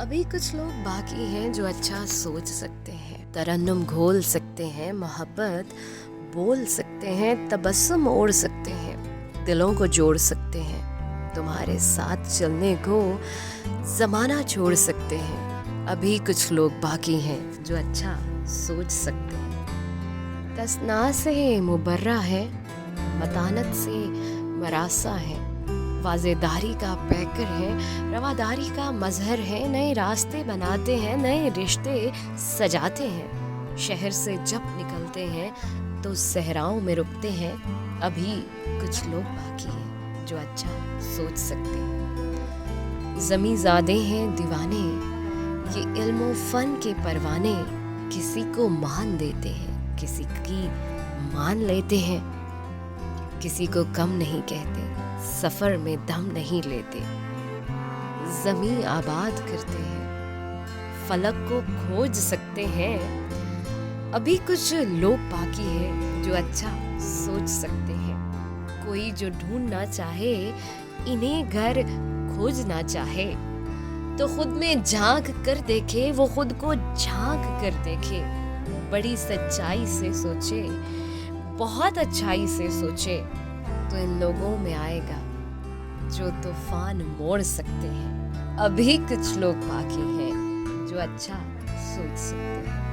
अभी कुछ लोग बाकी हैं जो अच्छा सोच सकते हैं, तरन्नुम घोल सकते हैं, मोहब्बत बोल सकते हैं, तबस्सुम ओढ़ सकते हैं, दिलों को जोड़ सकते हैं, तुम्हारे साथ चलने को ज़माना छोड़ सकते हैं। अभी कुछ लोग बाकी हैं जो अच्छा सोच सकते हैं। तसना से मुबर्रा है, मतानत से मरासा है, वाजेदारी का पैकर है, रवादारी का मजहर है, नए रास्ते बनाते हैं, नए रिश्ते सजाते हैं। शहर से जब निकलते हैं तो सहराओं में रुकते हैं। अभी कुछ लोग बाकी हैं जो अच्छा सोच सकते हैं। ज़मीज़ादे हैं दीवाने, ये इल्म फ़न के परवाने, किसी को मान देते हैं, किसी की मान लेते हैं, किसी को कम नहीं कहते, सफ़र में दम नहीं लेते। ज़मीं आबाद करते हैं, फलक को खोज सकते हैं। अभी कुछ लोग बाकी हैं जो अच्छा सोच सकते हैं। कोई जो ढूंढना चाहे, इन्हें घर खोजना चाहे, तो खुद में झांक कर देखे, वो खुद को झांक कर देखे। बड़ी सच्चाई से सोचे, बहुत अच्छाई से सोचे, तो इन लोगों में आएगा जो तूफान मोड़ सकते हैं। अभी कुछ लोग बाकी हैं जो अच्छा सोच सकते हैं।